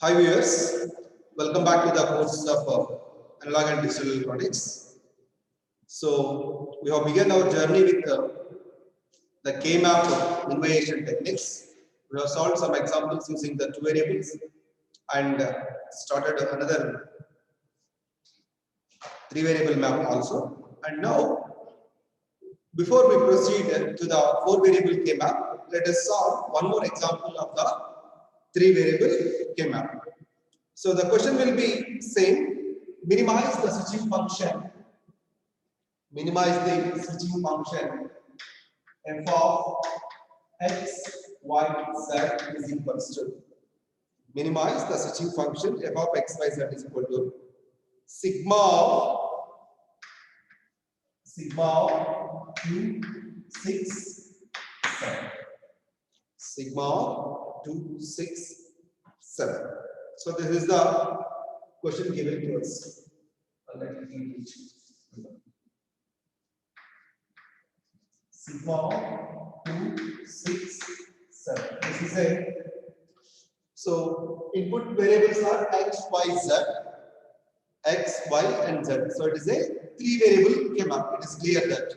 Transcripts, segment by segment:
Hi viewers, welcome back to the course of Analog and Digital Electronics. So we have begun our journey with the K-map minimization techniques. We have solved some examples using the two variables and started another three variable map also. And now, before we proceed to the four variable K-map, let us solve one more example of the three variable K-map. So the question will be same, minimize the switching function f of x, y, z is equals to, minimize the switching function f of x, y, z is equal to sigma of 2, 6, 7. Sigma of 2, 6, 7. So this is the question given to us. Sigma 2, 6, 7. This is a, so input variables are x, y, and z. So it is a three variable K-map. It is clear that.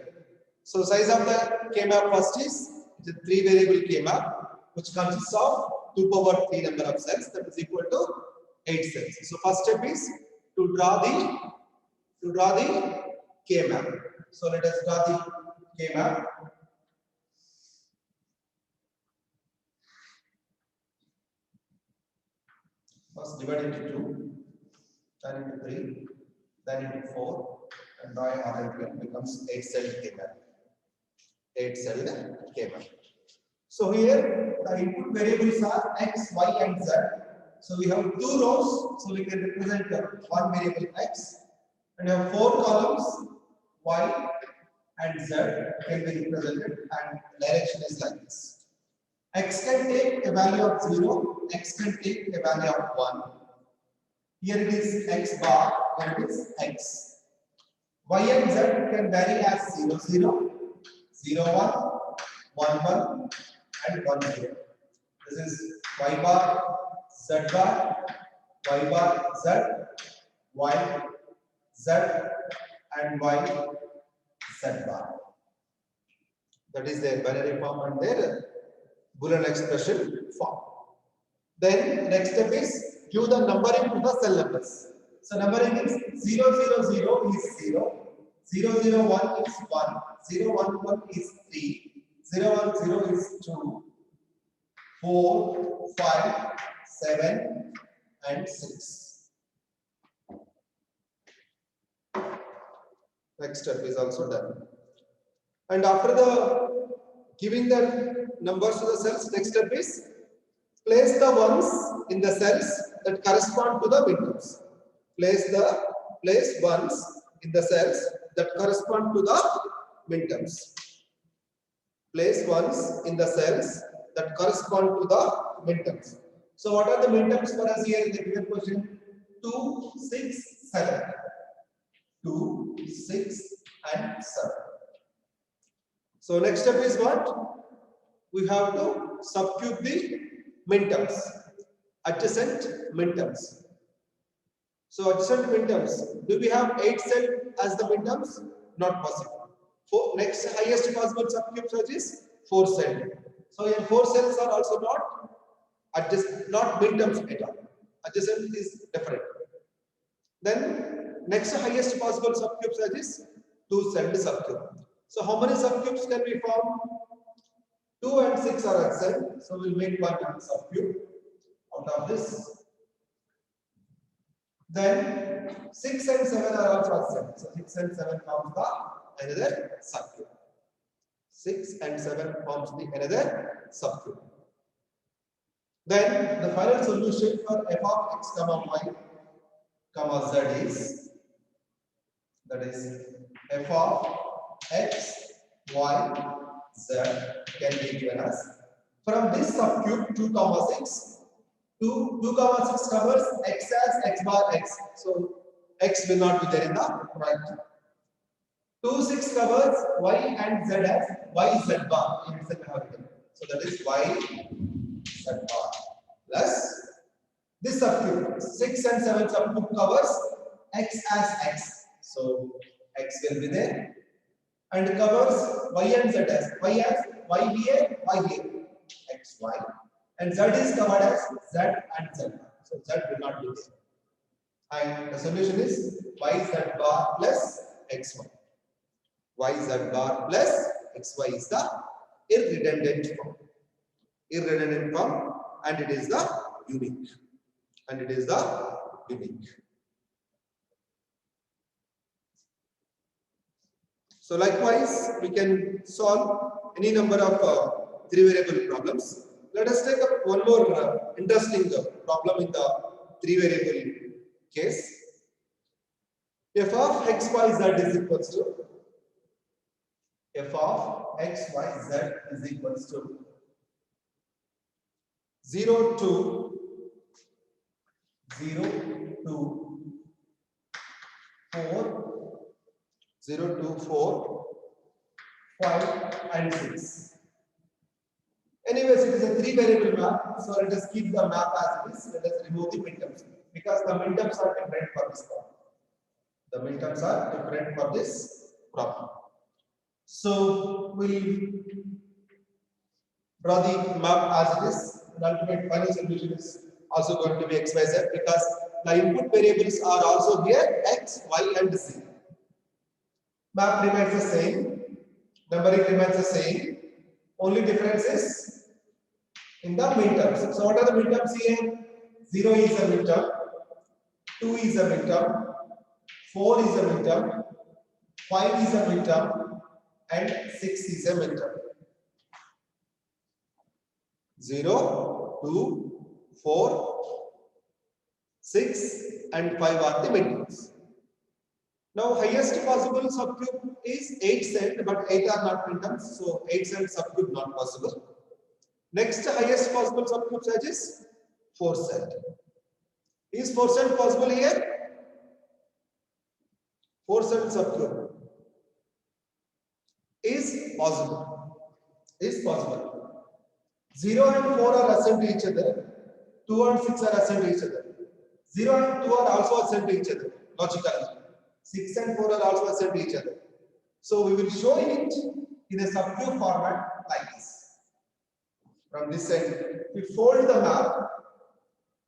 So size of the K-map first is the three variable K-map, which consists of 2 power 3 number of cells, that is equal to 8 cells. So first step is to draw the K-map. So let us draw the K-map. First divide into 2, then into 3, then into 4, and by order it becomes 8-celled K-map. 8-celled K-map. So here the input variables are x, y, and z. So we have two rows, so we can represent one variable x, and have four columns y and z can be represented, and direction is like this. X can take a value of 0, x can take a value of 1. Here it is x bar, here it is x. Y and z can vary as 0, 0, 0, 1, 1, 1, and 1, 0. This is y bar, z bar, y bar, z, y, z, and y, z bar. That is their binary form and their Boolean expression form. Then next step is give the numbering to the cell numbers. So numbering is 0, 0, 0 is 0, 0, 0, 1 is 1, 0, 1, 1 is 3, 0, 1, 0 is 2, 4, 5, 7, and 6. Next step is also done. And after the giving the numbers to the cells, next step is place the ones in the cells that correspond to the midterms. Place ones in the cells that correspond to the midterms. Place ones in the cells that correspond to the midterms. So what are the midterms for us here in the given question? 2, 6, 7. 2, 6, and 7. So next step is what? We have to subcube the midterms, adjacent midterms. So adjacent midterms, do we have 8 cells as the midterms? Not possible. Next highest possible subcube search is 4 cells. So here 4 cells are also not midterms at all. Adjacent is different. Then next highest possible subcube search is 2-celled subcube. So how many subcubes can we form? 2 and 6 are adjacent, so we'll make one subcube out of this. Then 6 and 7 are also adjacent, so 6 and 7 forms the another subcube. 6 and 7 forms the another subcube. Then the final solution for f of x comma y comma z is, that is f of x, y, z can be given as, from this subcube 2 comma 6, 2 comma 6 covers x as x bar x, so x will not be there in the right. 2, 6 covers y and z as y z bar in itself. So that is y z bar plus This subgroup 6 and 7 subgroup covers x as x. So x will be there and covers y and z as y here, x, y, and z is covered as z and z. So z will not be there. And the solution is y z bar plus xy. Y z bar plus xy is the irredundant form. Irredundant form, and it is the unique. So likewise, we can solve any number of three variable problems. Let us take up one more interesting problem in the three variable case. F of x, y, z is equals to f of x, y, z is equals to 0 to 4, 5 and 6. Anyways, it is a three variable map, so let us keep the map as it is. Let us remove the midterms because the midterms are different for this problem. So we'll draw the map as it is. The ultimate final solution is also going to be x, y, z because the input variables are also here x, y, and z. Map remains the same, numbering remains the same. Only difference is in the midterms. So what are the midterms here? 0 is a midterm, 2 is a midterm, 4 is a midterm, 5 is a midterm, and 6 is a midterm. 0, 2, 4, 6, and 5 are the midterms. Now, highest possible subgroup is 8 cent, but 8 are not midterms, so 8 cent subgroup not possible. Next highest possible subgroup size is 4 cent. Is 4 cent possible here? 4 cent subgroup is possible. 0 and 4 are assigned to each other. 2 and 6 are assigned to each other. 0 and 2 are also assigned to each other, logically. 6 and 4 are also assigned to each other. So we will show it in a subgroup format like this. From this side, we fold the map.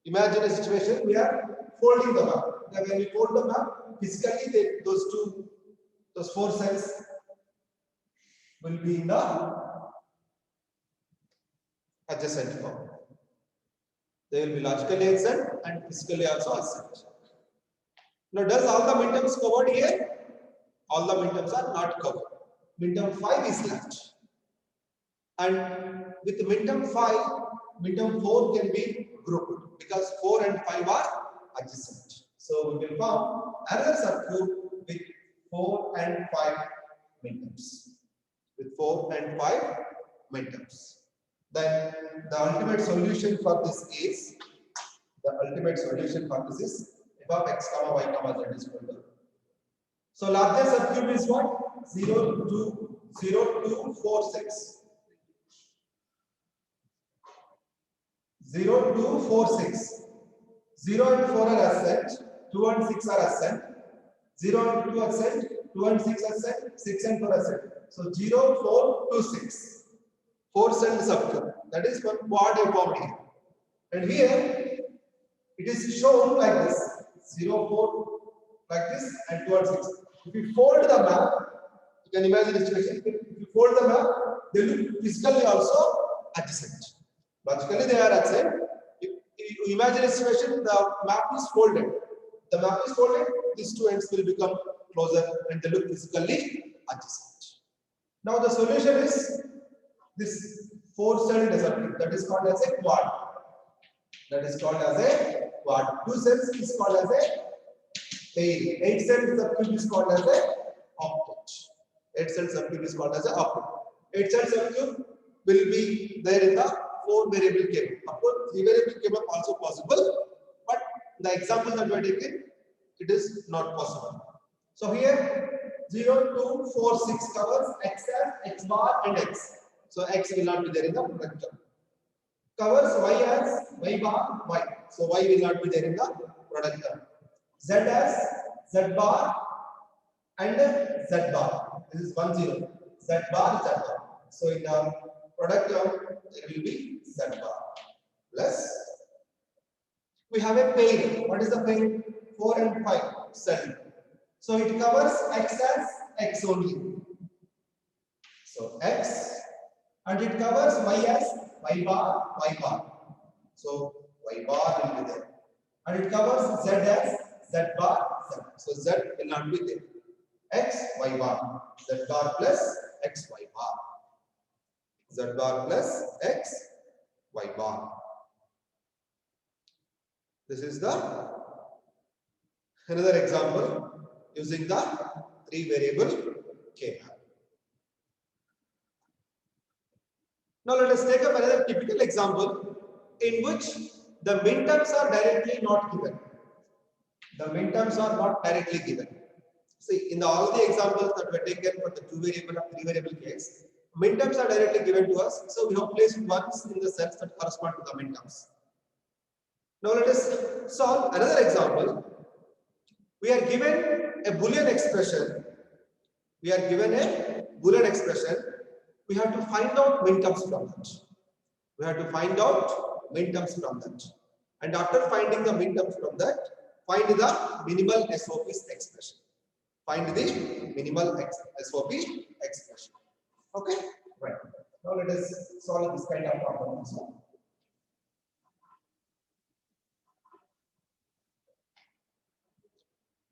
Imagine a situation we are folding the map. Now when we fold the map, physically those 4 cells will be in the adjacent form. They will be logically adjacent and physically also adjacent. Now, does all the midterms covered here? All the midterms are not covered. Midterm 5 is left. And with midterm 5, midterm 4 can be grouped because 4 and 5 are adjacent. So we will form another subgroup with 4 and 5 midterms. Then the ultimate solution for this is f of x comma y comma z is equal to. So largest subgroup is what? 0 to 4, 6. 0 to 4, 6. 0 and 4 are ascent, 2 and 6 are ascent, 0 and 2 ascent, 2 and 6 ascent, 6 and 4 ascent. So 0, 4 to 6. 4 cell subgroup. That is one quad I formed here. And here it is shown like this. 0, 4 like this and 2 and 6. If you fold the map, you can imagine the situation. If you fold the map, they look physically also adjacent. Logically they are adjacent. If you imagine a situation, the map is folded. The map is folded, these two ends will become closer and they look physically adjacent. Now the solution is this 4-cell subgroup, that is called as a quad. 2 cells is called as a pair. 8-cell subgroup is called as a octet. 8-cell subgroup will be there in the 4-variable K-map. Of course, 3-variable K-map also possible, but the example that we are taking, it is not possible. So here 0, 2, 4, 6 covers x as x bar and x. So x will not be there in the product term. Covers y as y bar, y. So y will not be there in the product term. Z as Z bar and Z bar. This is 1 0. Z bar, Z bar. So in the product term, there will be Z bar plus we have a pair. What is the pair? 4 and 5. 7. So it covers x as x only. So x, and it covers y as y bar, y bar. So y bar will be there. And it covers z as z bar, z. So z will not be there. X, y bar. Z bar plus x, y bar. Z bar plus x, y bar. This is the another example using the 3 variable k map. Now let us take up another typical example in which the minterms are directly not given. The minterms are not directly given. See, in all the examples that were taken for the 2 variable or 3 variable case, minterms are directly given to us. So we have placed ones in the cells that correspond to the minterms. Now let us solve another example. We are given a Boolean expression. We are given a Boolean expression. We have to find out minterms from that. We have to find out minterms from that. And after finding the minterms from that, find the minimal SOP's expression. Find the minimal SOP expression. Okay? Right. Now let us solve this kind of problem also.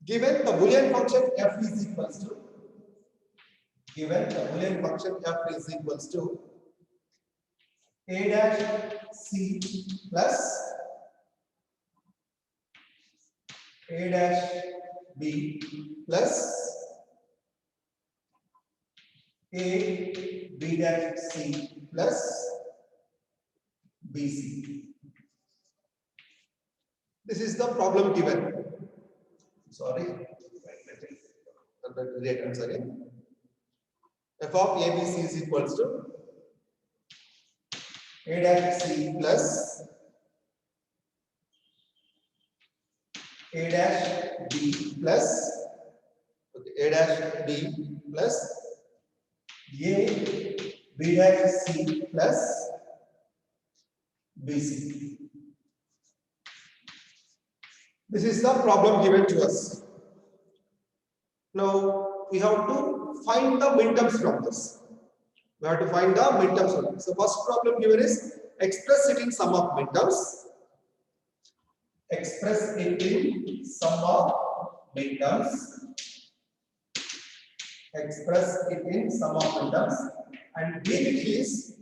Given the Boolean function f is equals to a dash c plus a dash b plus a b dash c plus bc. This is the problem given. Sorry, f of ABC is equals to a dash c plus a dash b plus a dash b plus a b dash c plus bc. This is the problem given to us. Now we have to find the minterms from this. We have to find the minterms from this. So first problem given is express it in sum of minterms. Express it in sum of minterms. Express it in sum of minterms. And B is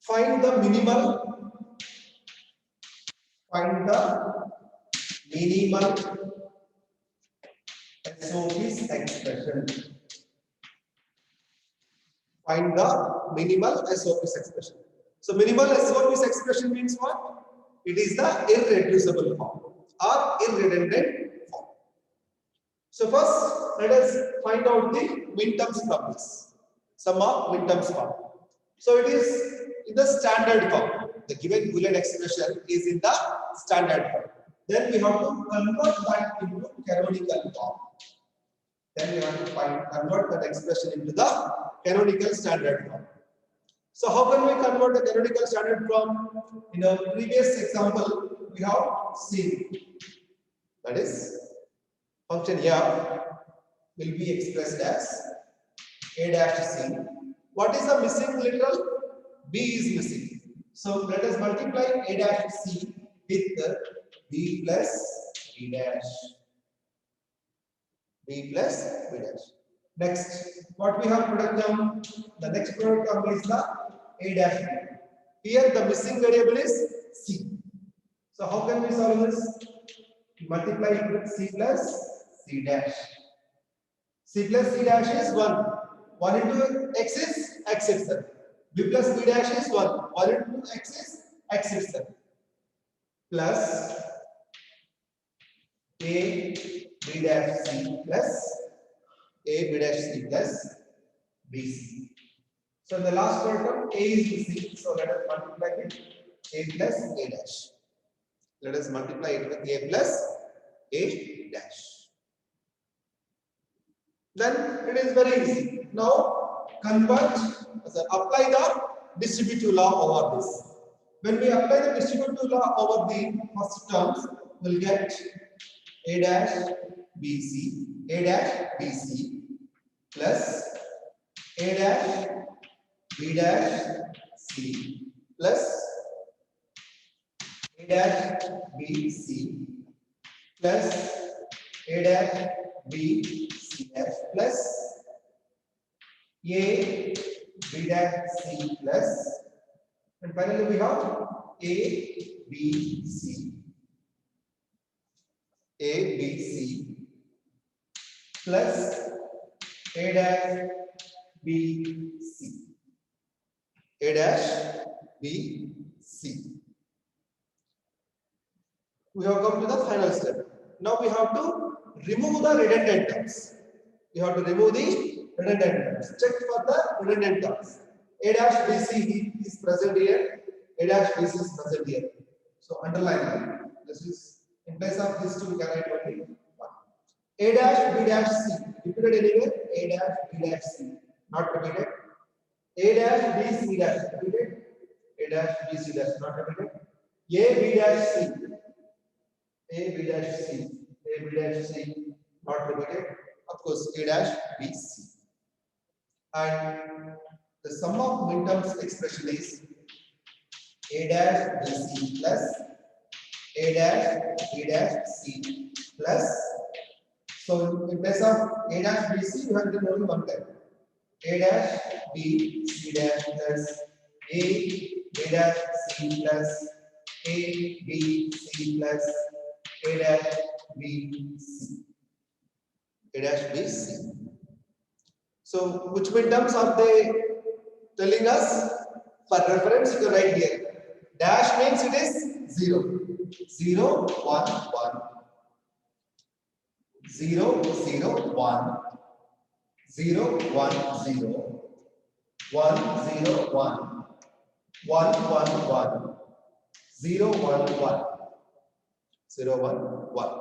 find the minimal. Find the minimal SOP's expression. Find the minimal SOP's expression. So minimal SOP's expression means what? It is the irreducible form or irredundant form. So first let us find out the minterms from this. Sum of minterms form. So it is in the standard form. The given Boolean expression is in the standard form. Then we have to convert that into canonical form. Then we have to convert that expression into the canonical standard form. So how can we convert the canonical standard form? In our previous example, we have seen. That is, function f will be expressed as a dash c. What is the missing literal? B is missing. So let us multiply a dash c with b plus b dash. B plus b dash. Next, what we have product term? The next product term is the a dash b. Here the missing variable is c. So how can we solve this? Multiply it with c plus c dash. C plus c dash is 1. 1 into x is x itself. B plus b dash is 1. 1 into x is x itself. Plus a b dash c plus a b dash c plus bc. So in the last term a is missing. So let us multiply with a plus a dash. Let us multiply it with a plus a dash. Then it is very easy. Now convert, apply the distributive law over this. When we apply the distributive law over the first terms, we'll get a dash bc plus a dash b dash c plus a dash bc plus a dash b c dash plus a b dash c plus, and finally we have a b c plus a dash b c We have come to the final step. Now we have to remove the redundant terms. We have to remove the redundant terms. Check for the redundant terms. A dash bc is present here. A dash bc is present here. So underline that. This is in place of this two, we can write only one. A dash b dash c repeated anywhere. A dash b dash c not repeated. A dash b c dash repeated. A dash b c dash not repeated. A b dash c. A b dash c. A b dash c not repeated. Of course, A dash b c. And the sum of midterms expression is A dash b c plus A dash b dash c plus. So in place of A dash b c, you have to only one time. A dash b c dash plus A b dash c plus A b c plus A dash b c. A dash b c. So which midterms are they telling us? For reference, you can write here. Dash means it is 0. 0, 1, 1. 0, 0, 1. 0, 1, 0. 1, 0, 1. 1, 1, 1. 0, 1, 1. 0, 1, 1.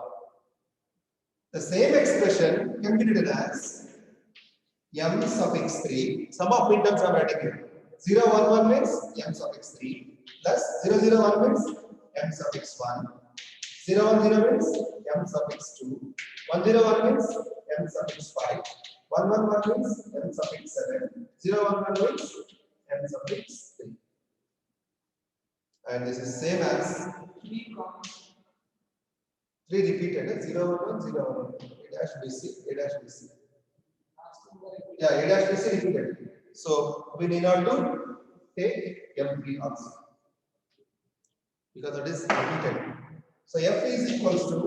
The same expression can be written as m suffix 3. Sum of midterms are writing here. 0, 1, 1 means m suffix 3 plus 0, 0, 1 means m suffix 1. 0, 1, 0 means m suffix 2. 1, 0, 1 means m suffix 5. 1, 1, 1 means m suffix 7. 0, 1, 1 means m suffix 3. And this is same as 3 repeated. 0, 1, 1, 0, 1, 1. A dash bc, A dash bc. Yeah, A dash bc repeated. So we need not to take m3 also because it is repeated. So f is equals to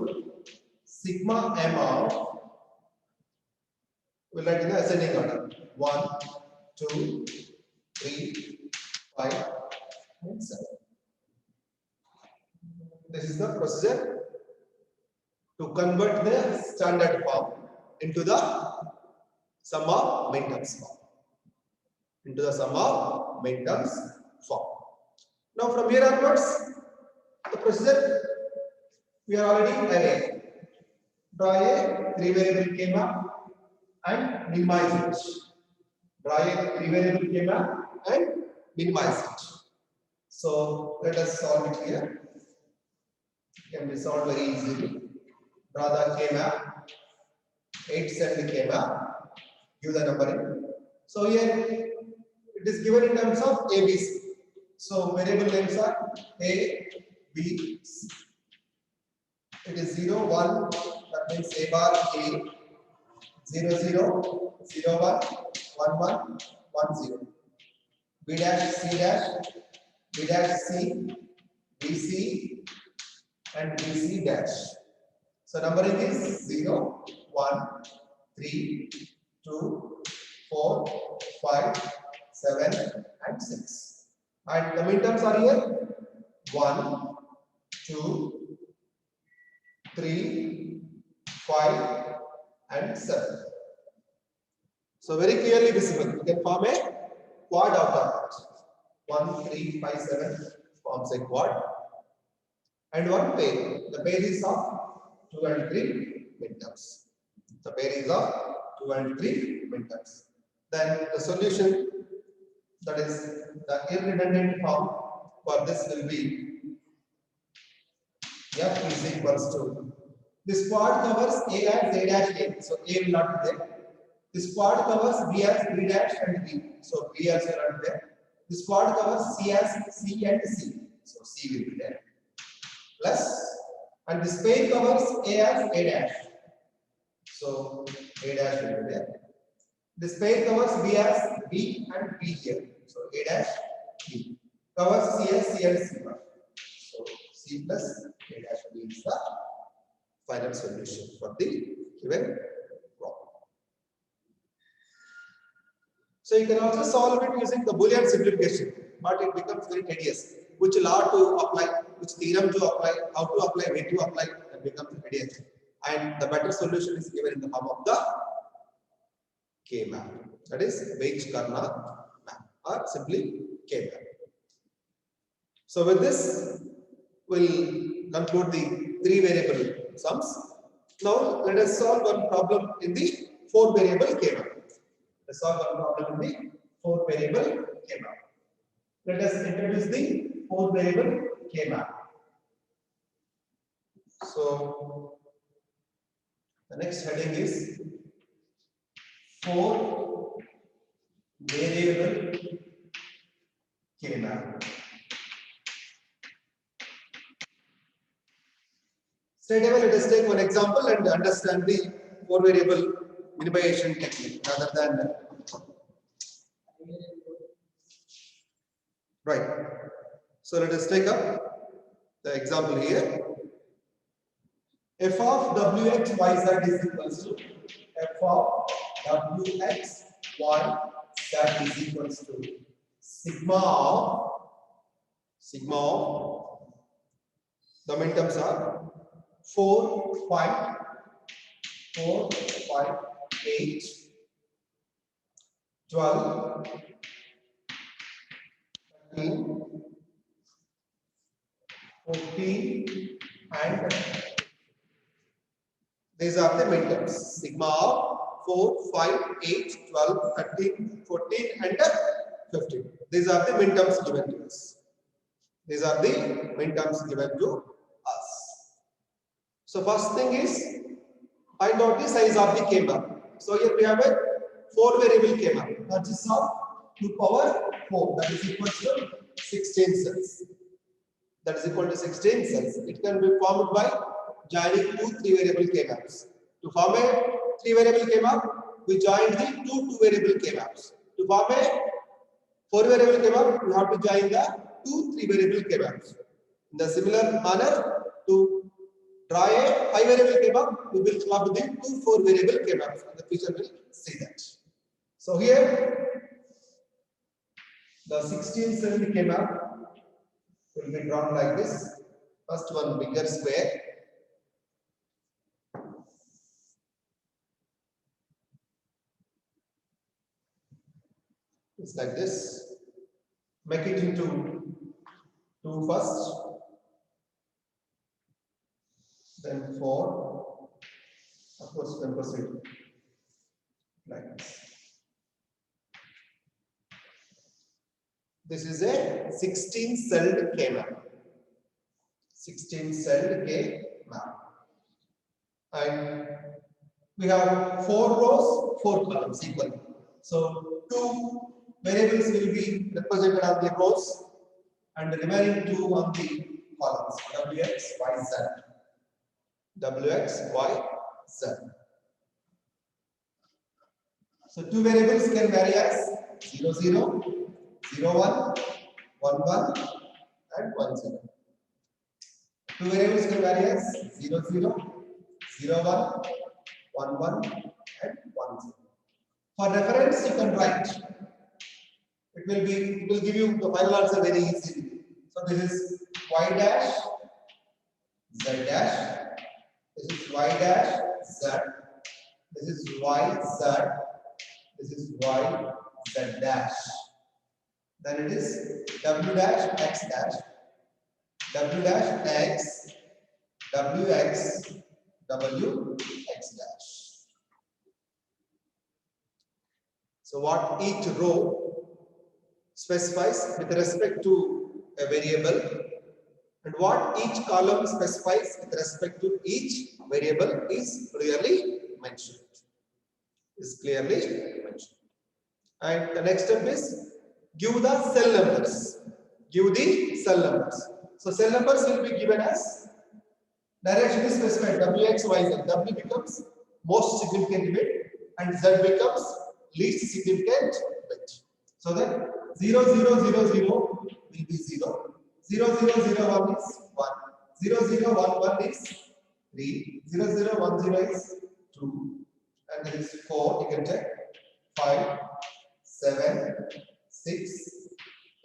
sigma m of, we'll write in the ascending order, 1, 2, 3, 5, and 7. This is the procedure to convert the standard form into the sum of midterms form. Now from here onwards, the procedure we are already aware. Draw a 3-variable schema and minimize it. Draw a 3-variable schema and minimize it. So let us solve it here. It can be solved very easily. Draw the schema, 8-cell schema, give the numbering. So here it is given in terms of ABC. So variable names are A, B, C. It is 0, 1, that means A bar A, 0, 0, 0, 1, 1, 1, 1, 0. B dash, C dash, B dash C, B C, and B C dash. So numbering is 0, 1, 3, 2, 4, 5, 7, and 6. And the midterms are here 1, 2, 3, 5, and 7. So very clearly visible. You can form a quad out of that. 1, 3, 5, 7 forms a quad. and one pair. The pair is of 2 and 3 midterms. The pair is of 2 and 3 midterms. Then the solution, that is the irredundant form for this, will be F is equals to, this quad covers A as A dash A, so A will not be there. This quad covers B as B dash and B, so B also not there. This quad covers C as C and C, so C will be there. Plus, and this pair covers A as A dash, so A dash will be there. This pair covers B as B and B here, so A dash B. Covers C as C and C. So C plus A dash B is the final solution for the given problem. So you can also solve it using the Boolean simplification, but it becomes very tedious. Which law to apply, which theorem to apply, how to apply, where to apply, that becomes tedious. And the better solution is given in the form of the K-map. That is Veitch-Karnaugh map, or simply K-map. So with this, we'll conclude the 3 variable sums. Now let us solve one problem in the 4 variable K-map. Let's solve one problem in the 4 variable K-map. Let us introduce the 4 variable K-map. So the next heading is 4 variable K-map. Straight away, let us take one example and understand the 4 variable minimization technique rather than right. So let us take up the example here. F of Wx yz is equals to F of Wx yz is equals to sigma of the minterms are 4, 5, 8, 12, 13, 14, and these are the minterms. Sigma of 4, 5, 8, 12, 13, 14, and 15. These are the minterms given to us. These are the minterms given to us. So first thing is find out the size of the K-map. So here we have a 4 variable K-map. That is of 2 power 4. That is equal to 16 cells. That is equal to 16 cells. It can be formed by joining 2 3 variable K-maps. To form a 3 variable K-map, we join the 2 variable K-maps. To form a 4 variable K-map, we have to join the 2 3 variable K-maps. In the similar manner, to draw a 5 variable K-map, we will come up with the 2 4 variable K-maps. In the future, we will see that. So here, the 16 cell K-map will be drawn like this. First one bigger square. It's like this. Make it into 2 first, then 4. Of course, then proceed like this. This is a 16-celled K-map. 16-celled K-map. And we have 4 rows, 4 columns equal. So 2 variables will be represented on the rows and the remaining 2 on the columns. Wx, y, z. Wx, y, z. So 2 variables can vary as 0, 0, 0, 1, 1, 1, and 1, 0. 2 variables can vary as 0, 0, 0, 1, 1, 1, and 1, 0. For reference, you can write. It will give you the final answer very easily. So this is y dash, z dash. This is y dash, z. This is y, z. This is y, z dash. Then it is w dash, x dash. W dash X, WX, WX dash. So what each row specifies with respect to a variable and what each column specifies with respect to each variable is clearly mentioned. And the next step is give the cell numbers. Give the cell numbers. So cell numbers will be given as direction is specified Wx, Yz. W becomes most significant bit and Z becomes least significant bit. So that 0, 0, 0, 0 will be 0. 0, 0, 0, 1 is 1. 0, 0, 1, 1 is 3. 0, 0, 1, 0 is 2. And there is 4. You can check. 5, 7, 6,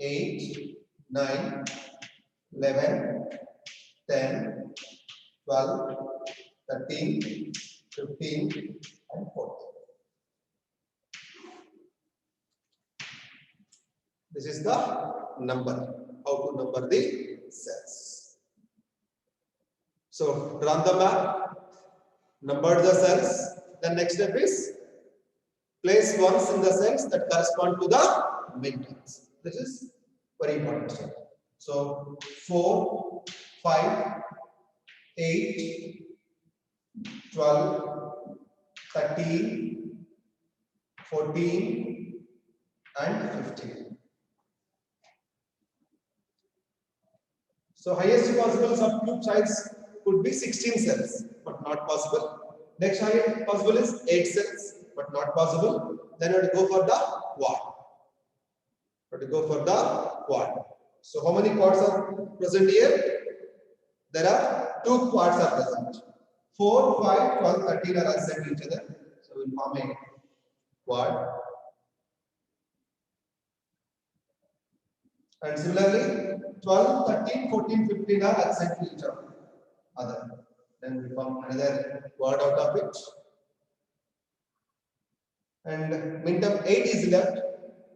8, 9, 11, 10, 12, 13, 15, and 14. This is the number. How to number the cells. So run the map, number the cells. The next step is place ones in the cells that correspond to the midterms. This is very important step. So 4, 5, 8, 12, 13, 14, and 15. So highest possible subgroup size could be 16 cells, but not possible. Next highest possible is 8 cells, but not possible. Then we have to go for the quad. So how many quads are present here? There are 2 quads are present. 4, 5, 12, 13 are adjacent to each other. So we will form a quad. And similarly, 12, 13, 14, 15 are adjacent to each other. Then we form another quad out of it. And minterm 8 is left.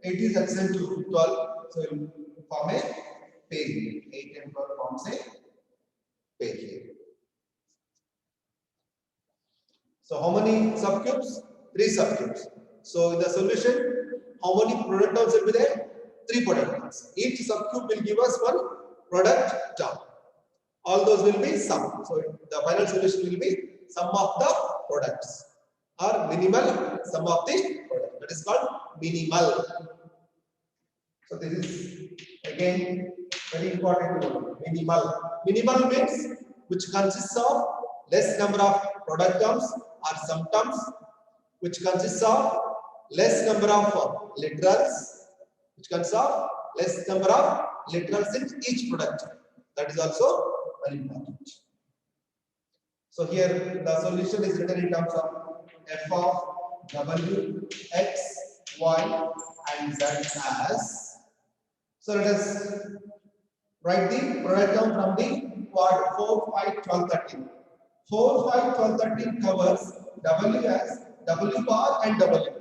8 is adjacent to 12. So we will form a pair here. 8 and 12 forms a pair here. So how many subcubes? 3 subcubes. So in the solution, how many product terms will be there? 3 product terms. Each subcube will give us 1 product term. All those will be sum. So the final solution will be sum of the products or minimal sum of the product. That is called minimal. So this is again very important to know. Minimal means which consists of less number of product terms or sum terms, which consists of less number of literals, which consists of less number of literals in each product. That is also very important. So here the solution is written in terms of f of w, x, y, and z as. So let us write the product term from the quad 4, 5, 12, 13. 4, 5, 12, 13 covers W as W bar and W.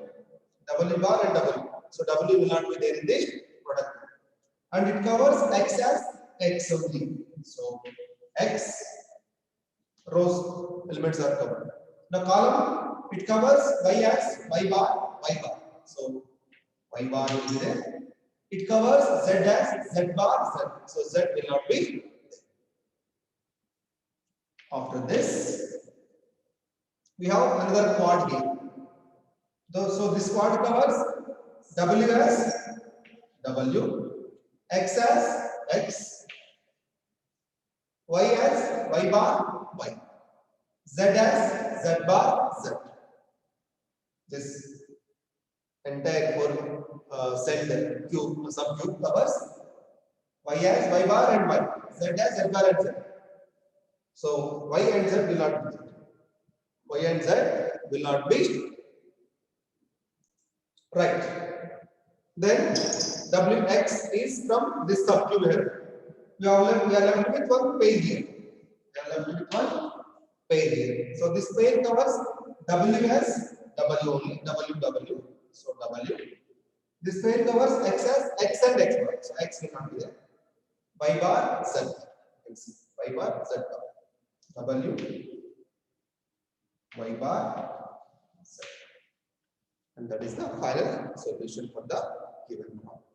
W bar and W. So W will not be there in the product. And it covers X as X only. So X rows elements are covered. The column, it covers Y as Y bar, Y bar. So Y bar will be there. It covers Z as Z bar, Z. So Z will not be there. After this, we have another quad here. So this quad covers W as W, X as X, Y as Y bar, Y, Z as Z bar, Z. This entire cell cube, subcube covers Y as Y bar and Y, Z as Z bar and Z. So Y and Z will not be there. Y and Z will not be right. Then Wx is from this subcube here. We are left with 1 pair here. So this pair covers W as W only, W. So W. This pair covers X as X and X bar. So X will not be there. Y bar, Z. can see y bar, z bar. W, y bar, z. And that is the final solution for the given problem.